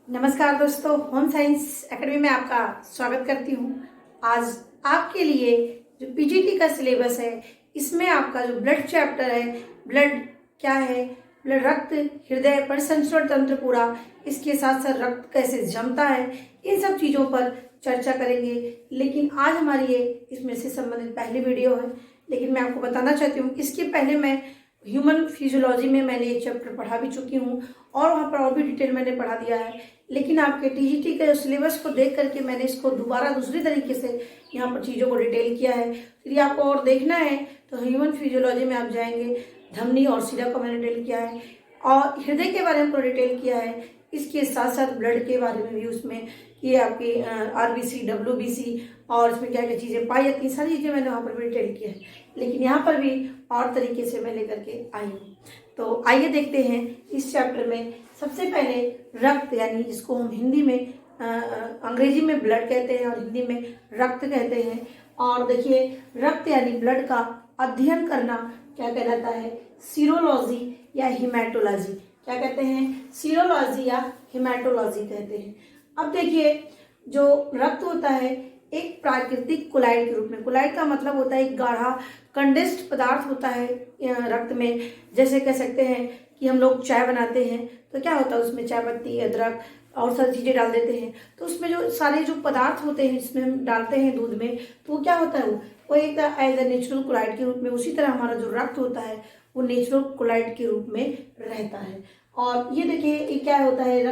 नमस्कार दोस्तों, home science academy में आपका स्वागत करती हूँ। आज आपके लिए जो पीजीटी का सिलेबस है, इसमें आपका जो ब्लड चैप्टर है, ब्लड क्या है, ब्लड रक्त, हृदय, परिसंचरण तंत्र पूरा, इसके साथ साथ रक्त कैसे जमता है, इन सब चीज़ों पर चर्चा करेंगे। लेकिन आज हमारी ये इसमें से संबंधित पहली वीडियो है। लेकिन मैं आपको बताना चाहती हूँ, इसके पहले मैं ह्यूमन फिजियोलॉजी में मैंने ये चैप्टर पढ़ा भी चुकी हूँ और वहाँ पर और भी डिटेल मैंने पढ़ा दिया है। लेकिन आपके टीजीटी के सिलेबस को देख करके मैंने इसको दोबारा दूसरी तरीके से यहाँ पर चीज़ों को डिटेल किया है। यदि आपको और देखना है तो ह्यूमन फिजियोलॉजी में आप जाएंगे, धमनी और शिरा को मैंने डिटेल किया है और हृदय के बारे में पूरा डिटेल किया है। इसके साथ साथ ब्लड के बारे में भी उसमें ये आपकी आरबीसी, डब्ल्यूबीसी और इसमें क्या क्या चीज़ें पाई जाती हैं, सारी चीज़ें मैंने वहाँ पर भी डिटेल किया है। लेकिन यहाँ पर भी और तरीके से मैं लेकर के आई हूँ। तो आइए देखते हैं इस चैप्टर में। सबसे पहले रक्त, यानी जिसको हम हिंदी में अंग्रेजी में ब्लड कहते हैं और हिंदी में रक्त कहते हैं। और देखिए, रक्त यानी ब्लड का अध्ययन करना क्या कहलाता है? सीरोलॉजी या हिमेटोलॉजी। क्या कहते हैं? सीरोलॉजी या हिमेटोलॉजी कहते हैं। अब देखिए, जो रक्त होता है एक प्राकृतिक कोलाइड के रूप में, कोलाइड का मतलब होता है एक गाढ़ा कंडेंस्ड पदार्थ होता है रक्त में। जैसे कह सकते हैं कि हम लोग चाय बनाते हैं तो क्या होता है, उसमें चाय पत्ती, अदरक और सारी चीज़ें डाल देते हैं, तो उसमें जो सारे जो पदार्थ होते हैं जिसमें हम डालते हैं दूध में, तो वो क्या होता है, वो एक एज ए नेचुरल कोलाइड के रूप में, उसी तरह हमारा जो रक्त होता है वो नेचुरल कोलाइड के रूप में रहता है। और ये देखिए, ये क्या होता है,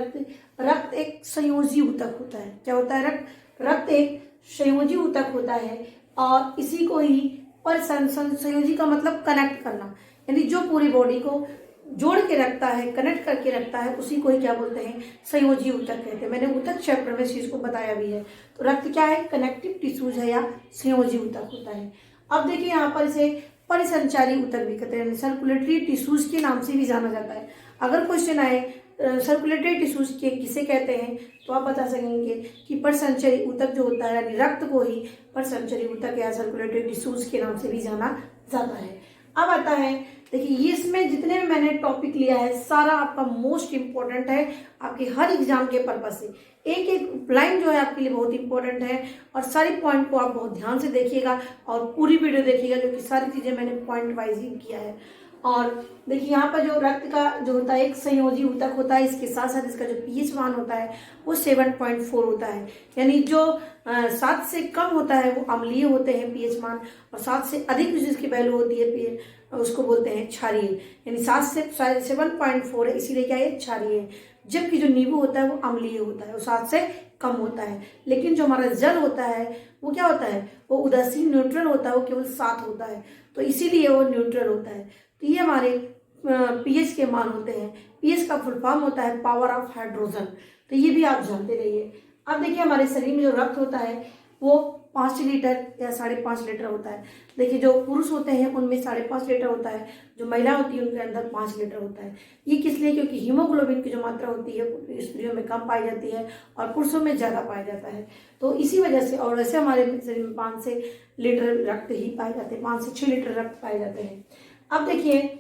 रक्त एक संयोजी ऊतक होता है। क्या होता है? रक्त एक संयोजी ऊतक होता है और इसी को ही संयोजी का मतलब कनेक्ट करना, यानी जो पूरी बॉडी को जोड़ के रखता है, कनेक्ट करके रखता है, उसी को ही क्या बोलते हैं? संयोजी ऊतक कहते हैं। मैंने ऊतक चैप्टर में इस चीज को बताया भी है। तो रक्त क्या है? कनेक्टिव टिश्यूज है या संयोजी ऊतक होता है। अब देखिए, यहाँ पर इसे परिसंचारी ऊतक भी कहते हैं, सर्कुलेटरी टिश्यूज के नाम से भी जाना जाता है। अगर क्वेश्चन आए सर्कुलेटरी टिश्यूज के किसे कहते हैं, तो आप बता सकेंगे कि परिसंचरी ऊतक जो होता है, यानी रक्त को ही परिसंचरी ऊतक या सर्कुलेटरी टिश्यूज के नाम से भी जाना जाता है। अब आता है, देखिए, ये इसमें जितने भी मैंने टॉपिक लिया है सारा आपका मोस्ट इंपॉर्टेंट है, आपके हर एग्जाम के पर्पज से। एक एक लाइन जो है आपके लिए बहुत इंपॉर्टेंट है और सारी पॉइंट को आप बहुत ध्यान से देखिएगा और पूरी वीडियो देखिएगा, क्योंकि सारी चीजें मैंने पॉइंट वाइज ही किया है। और देखिए, यहाँ पर जो रक्त का जो होता है एक संयोजी ऊतक होता है, इसके साथ साथ इसका जो पीएच मान होता है वो 7.4 होता है। यानी जो 7 से कम होता है वो अम्लीय होते हैं पीएच मान, और 7 से अधिक जिसकी वैल्यू होती है उसको बोलते हैं क्षारीय। यानी 7 से 7.4 है, इसीलिए क्या है? क्षारीय है। जबकि जो नींबू होता है वो अम्लीय होता है, वो 7 से कम होता है। लेकिन जो हमारा जल होता है वो क्या होता है? वो उदासीन न्यूट्रल होता है, वो केवल 7 होता है, तो इसीलिए वो न्यूट्रल होता है। तो ये हमारे पीएच के मान होते हैं। पीएच का फुल फॉर्म होता है पावर ऑफ हाइड्रोजन, तो ये भी आप जानते रहिए। अब देखिए, हमारे शरीर में जो रक्त होता है वो 5 लीटर या 5.5 लीटर होता है। देखिए, जो पुरुष होते हैं उनमें 5.5 लीटर होता है, जो महिला होती है उनके अंदर 5 लीटर होता है। ये किस लिए? क्योंकि हीमोग्लोबिन की जो मात्रा होती है स्त्रियों में कम पाई जाती है और पुरुषों में ज़्यादा पाया जाता है, तो इसी वजह से। और वैसे हमारे शरीर में 5 से लीटर रक्त ही पाए जाते हैं, 5 से 6 लीटर रक्त पाए जाते हैं। अब देखिए,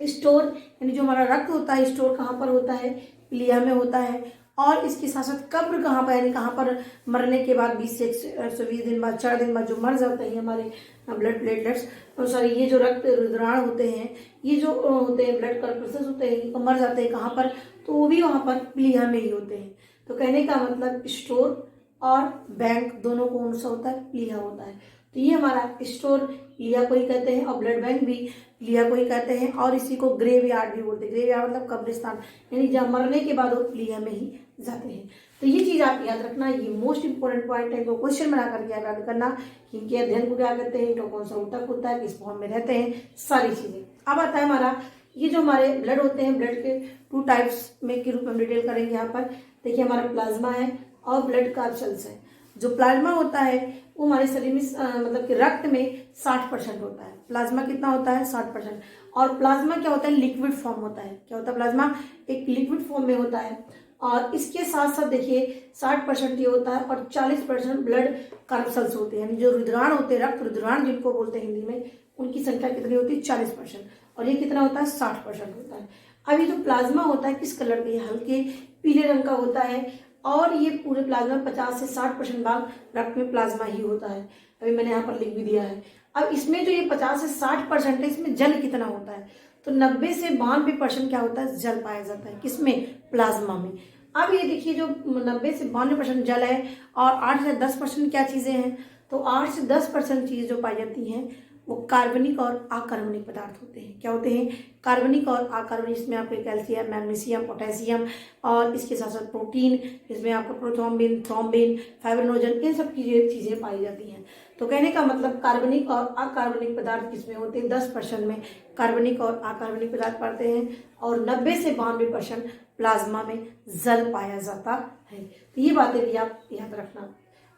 स्टोर, यानी जो हमारा रक्त होता है स्टोर कहाँ पर होता है? प्लीहा में होता है। और इसके साथ साथ कब्र कहाँ पर, यानी कहाँ पर मरने के बाद 20 से 120 दिन बाद, 4 दिन बाद जो मर जाते हैं हमारे ब्लड प्लेटलेट्स, सॉरी, ये जो रक्त रुधिराण होते हैं, ये जो होते हैं ब्लड कर्पल्सेस होते हैं, तो मर जाते हैं कहाँ पर? तो वो भी वहाँ पर प्लीहा में ही होते हैं। तो कहने का मतलब स्टोर और बैंक दोनों कौन सा होता है? प्लीहा होता है। तो ये हमारा स्टोर प्लीहा को ही कहते हैं और ब्लड बैंक भी प्लीहा को ही कहते हैं, और इसी को ग्रेव यार्ड भी बोलते हैं। ग्रेव यार्ड मतलब कब्रिस्तान, यानी जब मरने के बाद वो प्लीहा में ही जाते हैं। तो ये चीज आप याद रखना, ये मोस्ट इंपोर्टेंट पॉइंट है। इनको क्वेश्चन बना करके याद करना कि इनके अध्ययन को क्या कहते हैं, तो कौन सा ऊतक होता है, किस फॉर्म में रहते हैं, सारी चीजें। अब आता है हमारा ये जो हमारे ब्लड होते हैं, ब्लड के 2 टाइप्स में के रूप में डिटेल करेंगे यहाँ पर। देखिए, हमारा प्लाज्मा है और ब्लड कार्पल्स है। जो प्लाज्मा होता है वो हमारे शरीर में मतलब कि रक्त में 60% होता है। प्लाज्मा कितना होता है? 60%। और प्लाज्मा क्या होता है? लिक्विड फॉर्म होता है। क्या होता है? प्लाज्मा एक लिक्विड फॉर्म में होता है। और इसके साथ साथ देखिए, 60% ये होता है और 40% ब्लड कार्पल्स होते हैं, यानी जो रुधिराण होते हैं, रक्त रुधिराण जिनको बोलते हैं हिंदी में, उनकी संख्या कितनी होती है? 40%। और ये कितना होता है? 60% होता है। अब ये जो प्लाज्मा होता है किस कलर का, ये हल्के पीले रंग का होता है और ये पूरे प्लाज्मा 50 से 60% भाग रक्त में प्लाज्मा ही होता है। अभी मैंने यहाँ पर लिख भी दिया है। अब इसमें जो ये 50 से 60% है, इसमें जल कितना होता है, तो 90 से 92% क्या होता है, जल पाया जाता है। किसमें, प्लाज्मा में। अब ये देखिए जो 90 से 92% जल है और 8 से 10% क्या चीज़ें हैं, तो 8 से 10% चीज़ जो पाई जाती हैं वो कार्बनिक और अकार्बनिक पदार्थ होते हैं। क्या होते हैं, कार्बनिक और अकार्बनिक। इसमें आपके कैल्शियम, मैग्नीशियम, पोटेशियम और इसके साथ साथ प्रोटीन, इसमें आपको प्रोथ्रोम्बिन, थ्रोम्बिन, फाइब्रिनोजन, इन सब की चीज़ें पाई जाती हैं। तो कहने का मतलब कार्बनिक और अकार्बनिक पदार्थ किसमें होते हैं, 10% में कार्बनिक और अकार्बनिक पदार्थ पाते हैं और 90 से 92% प्लाज्मा में जल पाया जाता है। तो ये बातें भी आप याद रखना।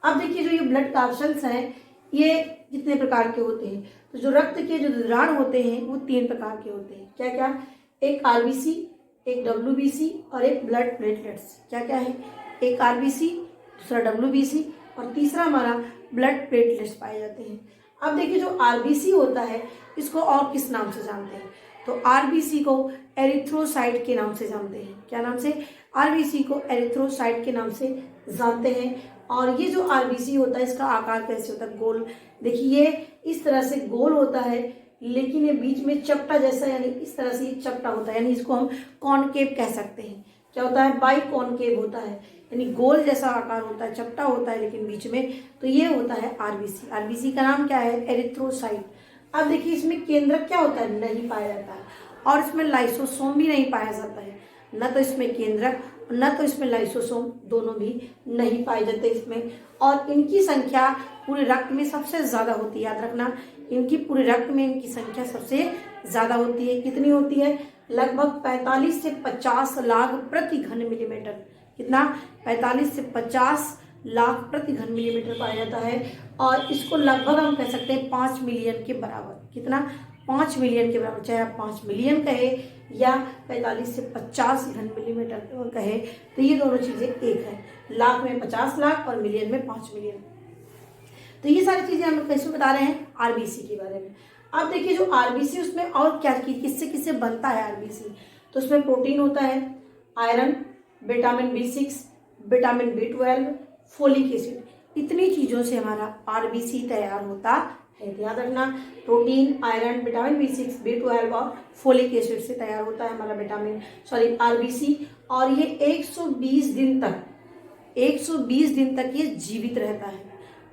अब देखिए जो ये ब्लड कैप्सल्स हैं ये कितने प्रकार के होते हैं, तो जो रक्त के जो द्रव्यमान होते हैं वो 3 प्रकार के होते हैं। क्या क्या, एक आरबीसी, एक डब्ल्यूबीसी और एक ब्लड प्लेटलेट्स। क्या क्या है, एक आरबीसी, दूसरा डब्ल्यूबीसी और तीसरा हमारा ब्लड प्लेटलेट्स पाए जाते हैं। अब देखिए जो आरबीसी होता है इसको और किस नाम से जानते हैं, तो आरबीसी को एरिथ्रोसाइट के नाम से जानते हैं। क्या नाम से, आरबीसी को एरिथ्रोसाइट के नाम से जानते हैं। और ये जो आरबीसी होता है इसका आकार कैसे होता है, गोल। देखिए ये इस तरह से गोल होता है लेकिन ये बीच में चपटा जैसा, यानी इस तरह से ये चपटा होता है, यानी इसको हम कॉनकेव कह सकते हैं। क्या होता है, बाई कॉनकेव होता है, यानी गोल जैसा आकार होता है, चपटा होता है लेकिन बीच में, तो ये होता है आरबीसी। आरबीसी का नाम क्या है, एरिथ्रोसाइट। अब देखिए इसमें केंद्रक क्या होता है, नहीं पाया जाता है और इसमें लाइसोसोम भी नहीं पाया जाता है। न तो इसमें केंद्रक न तो इसमें लाइसोसोम, दोनों भी नहीं पाए जाते इसमें। और इनकी संख्या पूरे रक्त में सबसे ज्यादा होती है, याद रखना, इनकी पूरे रक्त में इनकी संख्या सबसे ज्यादा होती है। कितनी होती है, लगभग 45 से 50 लाख प्रति घन मिलीमीटर। कितना, 45 से 50 लाख प्रति घन मिलीमीटर पाया जाता है और इसको लगभग हम कह सकते हैं 5 मिलियन के बराबर। कितना, 5 मिलियन के बराबर। चाहे आप 5 मिलियन कहे या 45 से 50 घन मिलीमीटर कहे, तो ये दोनों चीजें एक है। लाख में 50 लाख और मिलियन में 5 मिलियन। तो ये सारी चीजें हम कैसे बता रहे हैं, आरबीसी के बारे में। अब देखिए जो आरबीसी उसमें और क्या किससे किससे बनता है आरबीसी, तो उसमें प्रोटीन होता है, iron, vitamin B6, vitamin B12, folic acid, इतनी चीजों से हमारा आरबीसी तैयार होता है। याद रखना, protein, iron, vitamin B6, B12 और फोलिक एसिड से तैयार होता है हमारा आरबीसी। और ये 120 दिन तक ये जीवित रहता है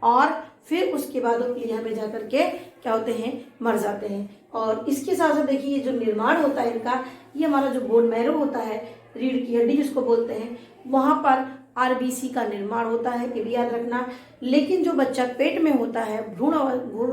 और फिर उसके बाद वो प्लीहा में जाकर के क्या होते हैं, मर जाते हैं। और इसके साथ साथ देखिए ये जो निर्माण होता है इनका, ये हमारा जो बोन मैरो होता है, रीढ़ की हड्डी जिसको बोलते हैं, वहां पर आरबीसी का निर्माण होता है, ये भी याद रखना। लेकिन जो बच्चा पेट में होता है, भ्रूण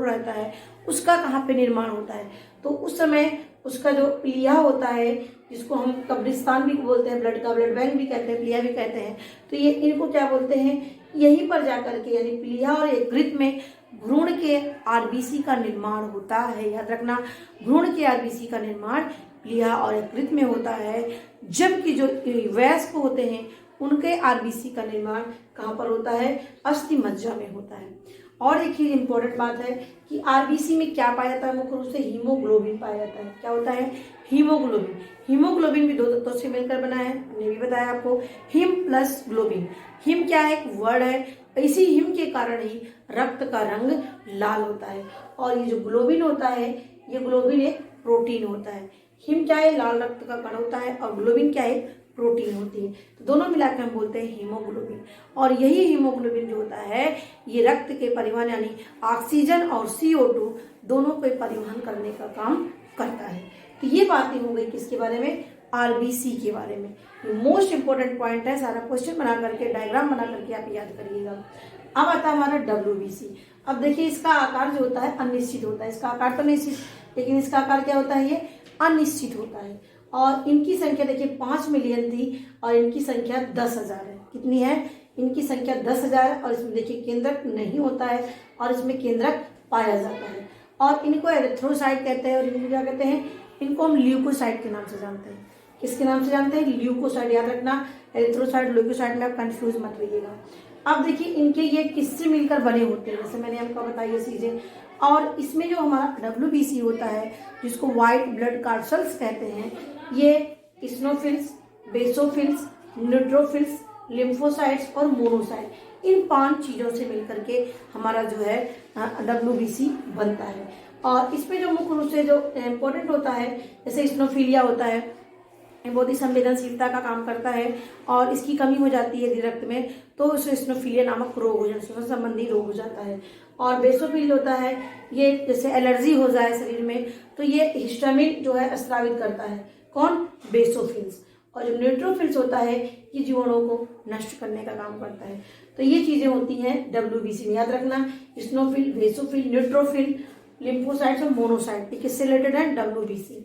रहता है, उसका कहाँ पे निर्माण होता है, तो उस समय उसका जो प्लीहा होता है, जिसको हम कब्रिस्तान भी बोलते हैं, ब्लड का ब्लड बैंक भी कहते हैं, प्लीहा भी कहते हैं, तो ये इनको क्या बोलते हैं, यहीं पर जाकर के यानी प्लीहा और यकृत में भ्रूण के आरबीसी का निर्माण होता है। याद रखना, भ्रूण के आरबीसी का निर्माण प्लीहा और यकृत में होता है, जबकि जो वयस्क होते हैं उनके आरबीसी का निर्माण कहाँ पर होता है, अस्थि मज्जा में होता है। और देखिए इंपॉर्टेंट बात है कि आरबीसी में क्या पाया जाता है, मुख्य रूप से हीमोग्लोबिन पाया जाता है। क्या होता है, हीमोग्लोबिन। हीमोग्लोबिन भी 2 तत्वों से मिलकर बना है, मैंने भी बताया आपको, हिम प्लस ग्लोबिन। हिम क्या है, एक वर्ड है, इसी हिम के कारण ही रक्त का रंग लाल होता है। और ये जो ग्लोबिन होता है, ये ग्लोबिन एक प्रोटीन होता है। हिम क्या है, लाल रक्त का कण होता है और ग्लोबिन क्या है, प्रोटीन होती है। तो दोनों मिलाकर हम बोलते हैं हीमोग्लोबिन। और यही हीमोग्लोबिन जो होता है ये रक्त के परिवहन यानी ऑक्सीजन और CO2 दोनों को परिवहन करने का काम करता है। तो ये बातें हो गई किसके बारे में, आरबीसी के बारे में। मोस्ट इंपोर्टेंट पॉइंट है, सारा क्वेश्चन बना करके, डायग्राम बना करके आप याद करिएगा। अब आता है हमारा WBC। अब देखिए इसका आकार जो होता है अनिश्चित होता है, इसका आकार तो निश्चित, लेकिन इसका आकार क्या होता है, ये अनिश्चित होता है। और इनकी संख्या देखिए 5 मिलियन थी और इनकी संख्या 10,000 है। कितनी है, इनकी संख्या 10,000 है। और इसमें देखिए केंद्रक नहीं होता है और इसमें केंद्रक पाया जाता है। और इनको एरिथ्रोसाइट कहते हैं और इनको क्या कहते हैं, इनको हम ल्यूकोसाइट के नाम से जानते हैं। किसके नाम से जानते हैं, ल्यूकोसाइट। याद रखना, एरिथ्रोसाइट ल्यूकोसाइट में आप कंफ्यूज मत रहिएगा। अब देखिए इनके ये किससे मिलकर बने होते हैं, जैसे मैंने आपको बताई ये चीजें। और इसमें जो हमारा WBC होता है, जिसको व्हाइट ब्लड कार्सल्स कहते हैं, ये इस्नोफिल्स, बेसोफिल्स, न्यूट्रोफिल्स, लिम्फोसाइट्स और मोनोसाइट। इन 5 चीजों से मिलकर के हमारा जो है WBC बनता है। और इसमें जो मुख्य रूप से जो इम्पोर्टेंट होता है, जैसे इस्नोफिलिया होता है, ये बहुत ही संवेदनशीलता का काम करता है और इसकी कमी हो जाती है रक्त में तो उसे इस्नोफिलिया नामक रोग हो जाता है, संबंधी रोग हो जाता है। और बेसोफिल होता है, ये जैसे एलर्जी हो जाए शरीर में तो ये हिस्टामिन जो है स्रावित करता है। कौन? बेसोफिल्स। और जो न्यूट्रोफिल्स होता है ये जीवाणुओं को नष्ट करने का काम करता है। तो ये चीजें होती हैं WBC में, याद रखना। इस्नोफिल, बेसोफिल, न्यूट्रोफिल, लिम्फोसाइट्स और मोनोसाइट, ये किससे रिलेटेड है? WBC।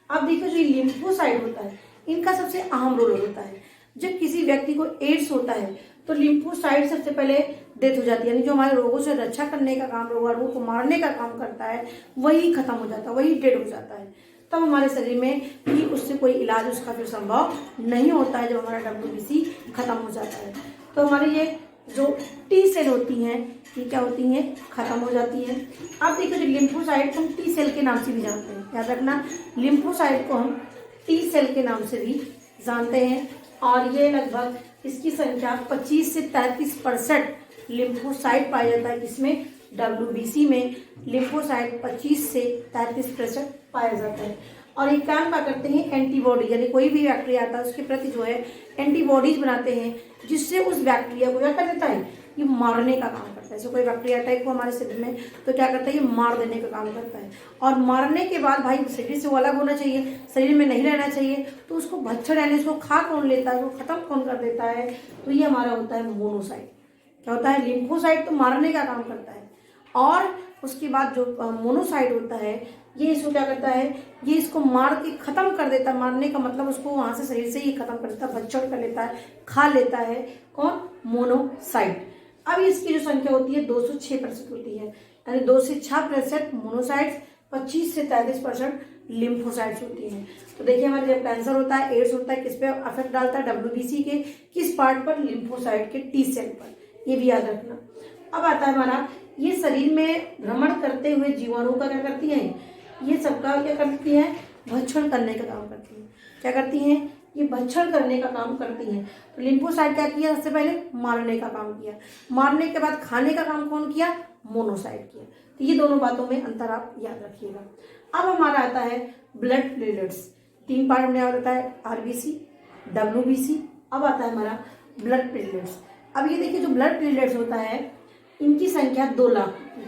अब देखो जो लिम्फोसाइट होता है इनका सबसे अहम रोल होता है। जब किसी व्यक्ति को एड्स होता है तो लिम्फोसाइट सबसे पहले डेथ हो जाती है, यानी जो हमारे रोगों से रक्षा करने का काम, रोगों को मारने का काम करता है वही खत्म हो जाता है, वही डेड हो जाता है। तब हमारे शरीर में भी उससे कोई इलाज उसका फिर संभव नहीं होता है जब हमारा WBC खत्म हो जाता है। तो हमारी ये जो टी सेल होती हैं ये क्या होती हैं? खत्म हो जाती हैं। अब देखो जो लिम्फोसाइट को हम टी सेल के नाम से भी जानते हैं, याद रखना, लिम्फोसाइट को हम टी सेल के नाम से भी जानते हैं। और ये लगभग इसकी संख्या 25 से 33% लिम्फोसाइट पाया जाता है। इसमें WBC में लिम्फोसाइट 25 से 33% पाया जाता है। और ये काम क्या करते हैं? एंटीबॉडी, यानी कोई भी बैक्टीरिया आता है उसके प्रति जो है एंटीबॉडीज बनाते हैं, जिससे उस बैक्टीरिया को क्या कर देता है? ये मारने का काम करता है। जैसे कोई बैक्टीरिया अटैक को हमारे शरीर में तो क्या करता है? ये मार देने का काम करता है। और मारने के बाद भाई शरीर से वो अलग होना चाहिए, शरीर में नहीं रहना चाहिए, तो उसको भक्षण यानी उसको खा कौन लेता है? वो खत्म कौन कर देता है? तो ये हमारा होता है मोनोसाइट। क्या होता है? लिम्फोसाइट तो मारने का काम करता है और उसके बाद जो मोनोसाइट होता है ये इसको क्या करता है? ये इसको मार के खत्म कर देता है। मारने का मतलब उसको वहां से शरीर से ही खत्म कर देता है, भक्षण कर लेता है, खा लेता है। कौन? मोनोसाइट। अब इसकी जो संख्या होती है 2 से 6% होती है, यानी 2 से 6% मोनोसाइट्स, 25 से 33% लिम्फोसाइट्स होती हैं। तो देखिए हमारे जब कैंसर होता है, एड्स होता है, किस पे अफेक्ट डालता है? WBC के किस पार्ट पर? लिम्फोसाइट के टी सेल पर, ये भी याद रखना। अब आता है हमारा, ये शरीर में भ्रमण करते हुए जीवाणु का क्या करती हैं? ये सबका क्या करती हैं? भक्षण करने का काम करती हैं। क्या करती हैं? ये भक्षण करने का काम करती हैं। तो लिम्फोसाइट क्या किया? सबसे पहले मारने का काम किया, मारने के बाद खाने का काम कौन किया? मोनोसाइट किया। तो ये दोनों बातों में अंतर आप याद रखिएगा। अब हमारा आता है ब्लड प्लेटलेट्स। 3 पार्ट में आता है RBC, WBC, अब आता है हमारा ब्लड प्लेटलेट्स। अब ये देखिए जो ब्लड प्लेटलेट्स होता है इनकी संख्या 2 लाख होती है।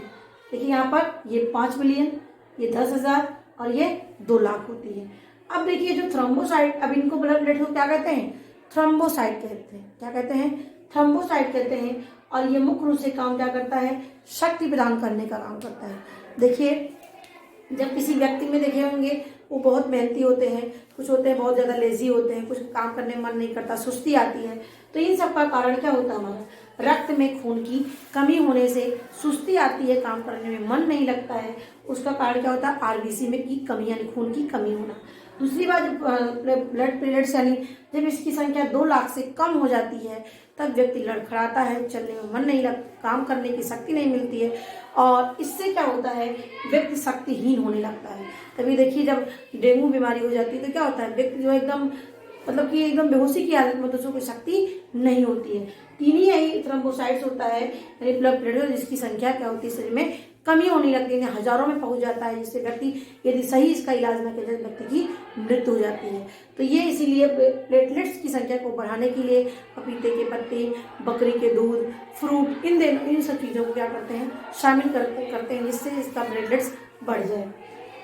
देखिए यहाँ पर ये 5 मिलियन, ये 10,000 और ये 2 लाख होती है। अब देखिए जो थ्रोम्बोसाइट, अब इनको ब्लड प्लेटलेट्स को क्या कहते हैं? थ्रोम्बोसाइट कहते हैं। क्या कहते हैं? थ्रोम्बोसाइट कहते हैं। और ये मुख्य रूप से काम क्या करता है? शक्ति प्रदान करने का काम करता है। देखिए जब किसी व्यक्ति में देखे होंगे वो बहुत मेहनती होते हैं, कुछ होते हैं बहुत ज़्यादा लेजी होते हैं, कुछ काम करने में मन नहीं करता, सुस्ती आती है, तो इन सब का कारण क्या होता है? हमारा रक्त में खून की कमी होने से सुस्ती आती है, काम करने में मन नहीं लगता है। उसका कारण क्या होता है? RBC में की कमी, यानी खून की कमी होना। दूसरी बात, ब्लड प्लेटलेट्स यानी जब इसकी संख्या 2 लाख से कम हो जाती है तब व्यक्ति लड़खड़ाता है, चलने में मन नहीं लगता, काम करने की शक्ति नहीं मिलती है और इससे क्या होता है? व्यक्ति शक्तिहीन होने लगता है। तभी देखिए जब डेंगू बीमारी हो जाती है तो क्या होता है? व्यक्ति जो एकदम मतलब कि एकदम बेहोशी की हालत में, तो उसको कोई शक्ति नहीं होती है। 3 ही थ्रोम्बोसाइट्स होता है, यानी ब्लड प्लेटलेट्स, जिसकी संख्या क्या होती है? शरीर में कमी होने लगती है, हजारों में पहुंच जाता है, जिससे व्यक्ति यदि सही इसका इलाज न किया जाए व्यक्ति की मृत्यु हो जाती है। तो ये इसीलिए प्लेटलेट्स की संख्या को बढ़ाने के लिए पपीते के पत्ते, बकरी के दूध, फ्रूट, इन सब चीज़ों को क्या करते हैं? शामिल करते हैं, जिससे इसका प्लेटलेट्स बढ़ जाए।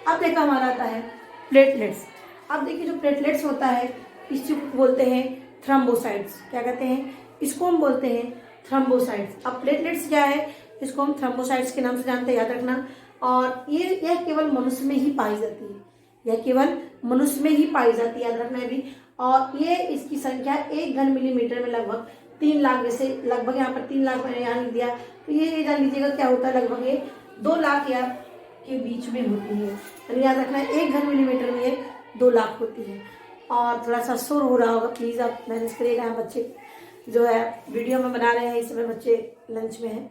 अब देखा हमारा आता है प्लेटलेट्स। अब देखिए जो प्लेटलेट्स होता है इसको बोलते हैं थ्रोम्बोसाइट्स। क्या कहते हैं? इसको हम बोलते हैं थ्रोम्बोसाइट्स। अब प्लेटलेट्स क्या है? इसको हम थ्रोम्बोसाइट्स के नाम से जानते हैं, याद रखना। और यह केवल मनुष्य में ही पाई जाती है, यह केवल मनुष्य में ही पाई जाती है, याद रखना है भी। और ये इसकी संख्या 1 घन मिलीमीटर में लगभग 3 लाख, जैसे लगभग यहाँ पर 3 लाख मैंने यहाँ लिख दिया, तो ये जान लीजिएगा क्या होता है? लगभग ये 2 लाख या के बीच में होती है। तो याद रखना है 1 घन मिलीमीटर में ये 2 लाख होती है। और थोड़ा सा शोर हो रहा होगा, प्लीज़ आप मैनेज करिएगा। बच्चे जो है वीडियो में बना रहे हैं, इस समय बच्चे लंच में हैं।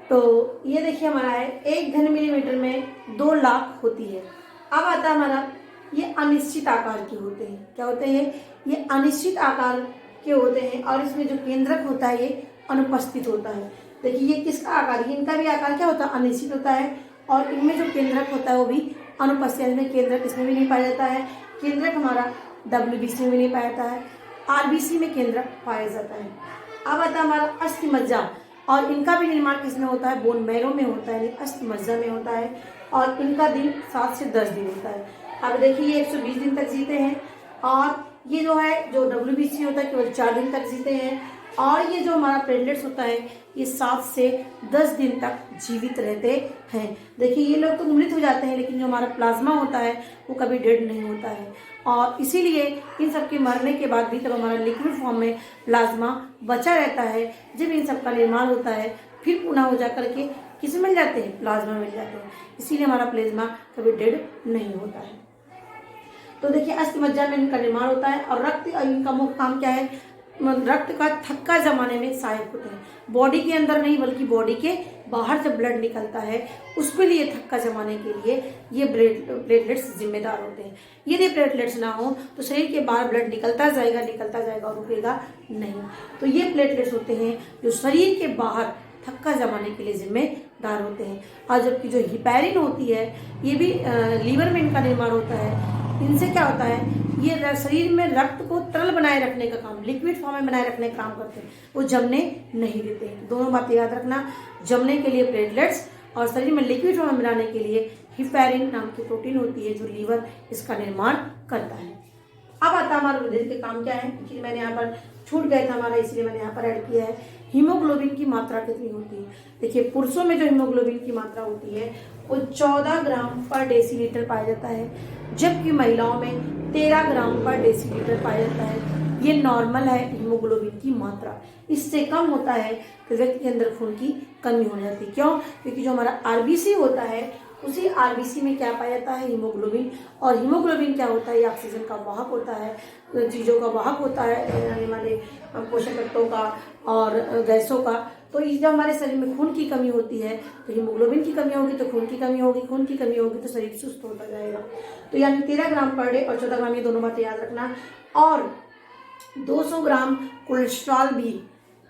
तो ये देखिए हमारा है 1 घन मिलीमीटर में 2 लाख होती है। अब आता है हमारा ये अनिश्चित आकार के होते हैं। क्या होते हैं? ये अनिश्चित आकार के होते हैं और इसमें जो केंद्रक होता है ये अनुपस्थित होता है। देखिए ये किसका आकार है? इनका भी आकार क्या होता है? अनिश्चित होता है और इनमें जो केंद्रक होता है वो भी अनुपस्थित। इसमें केंद्रक इसमें भी नहीं पाया जाता है। केंद्रक हमारा WBC में भी नहीं पाया जाता है, RBC में केंद्रक पाया जाता है। अब आता है हमारा अस्थि मज्जा और इनका भी निर्माण किसमें होता है? बोन मैरो में होता है, अस्थि मज्जा में होता है और इनका दिन 7 से 10 दिन होता है। अब देखिए ये 120 दिन तक जीते हैं और ये जो है जो WBC होता है केवल 4 दिन तक जीते हैं और ये जो हमारा प्लेटलेट्स होता है ये 7 से 10 दिन तक जीवित रहते हैं। देखिए ये लोग तो मृत हो जाते हैं लेकिन जो हमारा प्लाज्मा होता है वो कभी डेड नहीं होता है और इसीलिए इन सब के मरने के बाद भी तब हमारा लिक्विड फॉर्म में प्लाज्मा बचा रहता है। जब इन सब का निर्माण होता है फिर पुनः हो जा करके किस मिल जाते हैं? प्लाज्मा मिल जाते हैं। इसीलिए हमारा प्लाज्मा कभी डेड नहीं होता है। तो देखिए अस्थि मज्जा में इनका निर्माण होता है और रक्त इनका मुख्य काम क्या है? रक्त का थक्का जमाने में सहायक होते हैं। बॉडी के अंदर नहीं बल्कि बॉडी के बाहर जब ब्लड निकलता है उसके लिए थक्का जमाने के लिए ये प्लेटलेट्स जिम्मेदार होते हैं। यदि प्लेटलेट्स ना हो तो शरीर के बाहर ब्लड निकलता जाएगा और रुकेगा नहीं। तो ये प्लेटलेट्स होते हैं जो शरीर के बाहर थक्का जमाने के लिए जिम्मेदार होते हैं। और जबकि जो हिपैरिन होती है ये भी लीवर में इनका निर्माण होता है। इनसे क्या होता है? ये शरीर में रक्त को तरल बनाए रखने का काम, लिक्विड फॉर्म में बनाए रखने का काम करते हैं, वो जमने नहीं देते हैं। दोनों बातें याद रखना, जमने के लिए प्लेटलेट्स और शरीर में लिक्विड फॉर्म में बनाने के लिए हिपैरिन नाम की प्रोटीन होती है जो लीवर इसका निर्माण करता है। अब आता है हमारा हृदय के काम क्या है कि मैंने यहाँ पर छूट गया था हमारा, इसलिए मैंने यहाँ पर ऐड किया है। हीमोग्लोबिन की मात्रा कितनी होती है? देखिए पुरुषों में जो हीमोग्लोबिन की मात्रा होती है वो 14 ग्राम पर डेसीलीटर पाया जाता है, जबकि महिलाओं में 13 ग्राम पर डेसीलीटर पाया जाता है। ये नॉर्मल है हीमोग्लोबिन की मात्रा। इससे कम होता है तो व्यक्ति के अंदर खून की कमी हो जाती है। क्यों? क्योंकि जो हमारा RBC होता है उसी RBC में क्या पाया जाता है? हीमोग्लोबिन। और हीमोग्लोबिन क्या होता है? ये ऑक्सीजन का वाहक होता है, चीज़ों का वाहक होता है, यानी हमारे पोषक तत्वों का और गैसों का। तो जब हमारे शरीर में खून की कमी होती है तो हीमोग्लोबिन की कमी होगी तो खून की कमी होगी, खून की कमी होगी तो शरीर सुस्त होता जाएगा। तो यानी 13 ग्राम पर डे और 14 ग्राम, ये दोनों बातें याद रखना। और 200 ग्राम कोलेस्ट्रॉल भी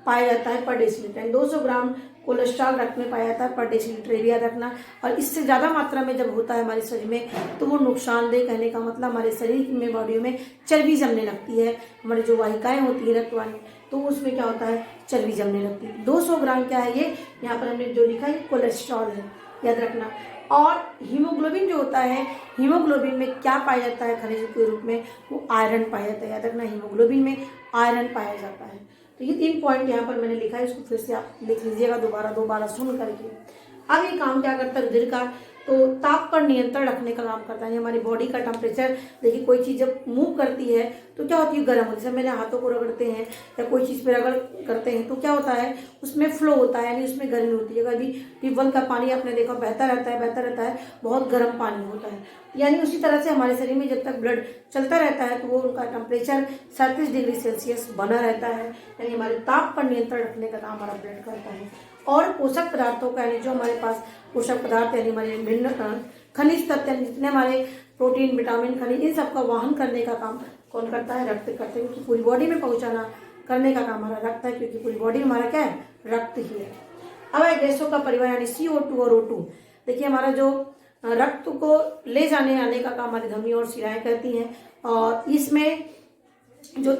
पाया जाता है पर डेसीलीटर। 200 ग्राम कोलेस्ट्रॉल रक्त में पाया जाता है पर डेसीलीटर, भी याद रखना। और इससे ज़्यादा मात्रा में जब होता है हमारे शरीर में तो वो नुकसानदेह। कहने का मतलब हमारे शरीर में, बॉडी में चर्बी जमने लगती है। हमारी जो वाहिकाएं होती है रक्तवाहिनी, तो उसमें क्या होता है? चर्बी जमने लगती है। 200 ग्राम क्या है? ये यहाँ पर हमने जो लिखा है कोलेस्ट्रॉल है, याद रखना। और हीमोग्लोबिन जो होता है, हीमोग्लोबिन में क्या पाया जाता है खनिज के रूप में? वो आयरन पाया जाता है, याद रखना। हीमोग्लोबिन में आयरन पाया जाता है। तो ये 3 पॉइंट यहाँ पर मैंने लिखा है, इसको फिर से आप लिख लीजिएगा दोबारा सुन करके। अब ये काम क्या करता है रुधिर का? तो ताप पर नियंत्रण रखने का काम करता है। हमारी बॉडी का टेम्परेचर, देखिए कोई चीज़ जब मूव करती है तो क्या होती है? गर्म होती है। जैसे मैंने हाथों को रगड़ते हैं या कोई चीज़ पे रगड़ करते हैं तो क्या होता है? उसमें फ्लो होता है, यानी उसमें गर्मी होती है। कभी ट्यूबवेल का पानी आपने देखा बहता रहता है, बहुत गर्म पानी होता है। यानी उसी तरह से हमारे शरीर में जब तक ब्लड चलता रहता है तो वो उनका टेम्परेचर 37 डिग्री सेल्सियस बना रहता है। यानी हमारे ताप पर नियंत्रण रखने का काम हमारा ब्लड करता है। और पोषक पदार्थों का, यानी जो हमारे पास पोषक पदार्थ यानी हमारे मिनरल खनिज तत्व, जितने हमारे प्रोटीन, विटामिन, खनिज, इन सब का वाहन करने का काम कौन करता है? रक्त करते हैं। क्योंकि पूरी बॉडी में पहुंचाना करने का काम हमारा रक्त है, क्योंकि पूरी बॉडी में हमारा क्या है? रक्त ही है। अब है गैसों का परिवहन यानी CO2 और O2। देखिए हमारा जो रक्त को ले जाने आने का काम हमारी धमनी और शिराएं करती हैं और इसमें जो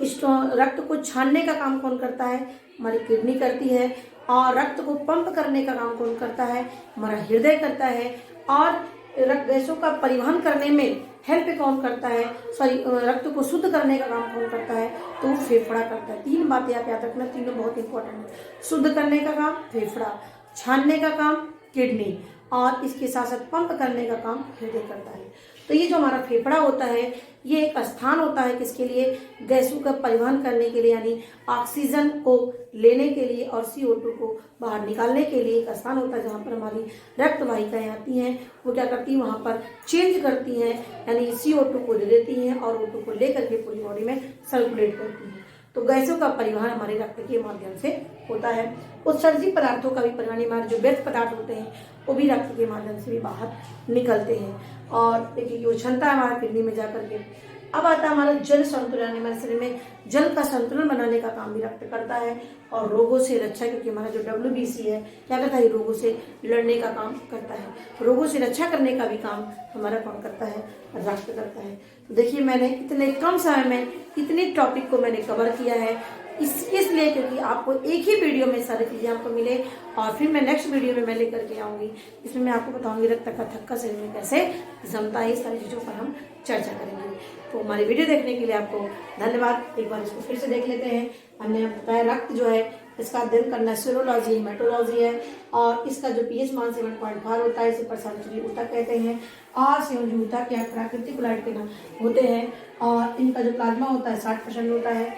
रक्त को छानने का काम कौन करता है? हमारी किडनी करती है। और रक्त को पंप करने का काम कौन करता है? हमारा हृदय करता है। और रक्त गैसों का परिवहन करने में हेल्प कौन करता है? रक्त को शुद्ध करने का काम कौन करता है? तो फेफड़ा करता है। 3 बातें आप याद रखना, तीनों बहुत इंपॉर्टेंट है। शुद्ध करने का काम फेफड़ा, छानने का काम किडनी, और इसके साथ साथ पंप करने का काम हृदय करता है। तो ये जो हमारा फेफड़ा होता है ये एक स्थान होता है किसके लिए? गैसों का परिवहन करने के लिए, यानी ऑक्सीजन को लेने के लिए और CO2 को बाहर निकालने के लिए एक स्थान होता है जहाँ पर हमारी रक्त वाहिकाएं आती हैं। वो क्या करती हैं? वहाँ पर चेंज करती हैं, यानी CO2 को दे देती हैं और O2 को लेकर के पूरी बॉडी में सर्कुलेट करती हैं। तो गैसों का परिवहन हमारे रक्त के माध्यम से होता है। उत्सर्जित पदार्थों का भी परिवहन, हमारे जो व्यर्थ पदार्थ होते हैं वो भी रक्त के माध्यम से भी बाहर निकलते हैं। और देखिए जो क्षमता है हमारे किडनी में जाकर के। अब आता है हमारा जल संतुलन, हमारे शरीर में जल का संतुलन बनाने का काम भी रक्त करता है। और रोगों से रक्षा, क्योंकि हमारा जो WBC है क्या करता है, रोगों से लड़ने का काम करता है। रोगों से रक्षा करने का भी काम हमारा कौन करता है, रक्त करता है। तो देखिए मैंने इतने कम समय में इतने टॉपिक को मैंने कवर किया है, इसलिए क्योंकि आपको एक ही वीडियो में सारी चीज़ें आपको मिले। और फिर मैं नेक्स्ट वीडियो में मैं लेकर के आऊँगी, इसमें मैं आपको बताऊँगी रक्त का थक्का शरीर में कैसे जमता है, इस सारी चीज़ों पर हम चर्चा करेंगे। तो हमारी वीडियो देखने के लिए आपको धन्यवाद। एक बार इसको फिर से देख लेते हैं। हमने बताया रक्त जो है इसका अध्ययन करना सीरोलॉजी, हेमेटोलॉजी है। और इसका जो pH मान 7.5 होता है, इसे परसेंटेज ऊतक कहते हैं। और संयोजी ऊतक या प्राकृतिक कोलाइट के नाम होते हैं। और इनका जो प्लाज्मा होता है 60% होता है,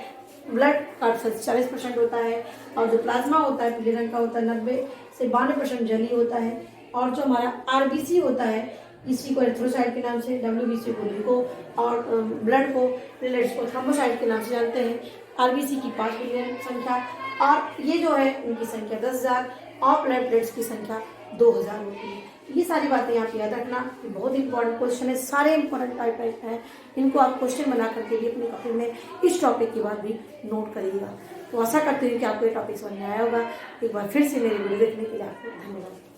ब्लड का 40% होता है। और जो प्लाज्मा होता है पीले रंग का होता है, 90 से 92% जलीय होता है। और जो हमारा RBC होता है, इसी को एरिथ्रोसाइट के नाम से, WBC को ल्यूको, और ब्लड को प्लेटलेट्स को थ्रोम्बोसाइट के नाम से जानते हैं। RBC की 5 बिलियन संख्या, और ये जो है उनकी संख्या 10,000, और प्लेटलेट्स की संख्या 2,000 होती है। ये सारी बातें आप याद रखना, बहुत इंपॉर्टेंट क्वेश्चन है, सारे इंपॉर्टेंट टाइप हैं। इनको आप क्वेश्चन बना करके भी अपने कॉपी में इस टॉपिक के बाद भी नोट करिएगा। तो आशा करती हूँ कि आपको ये टॉपिक समझ में आया होगा। एक बार फिर से मेरी वीडियो देखने के लिए आपको धन्यवाद।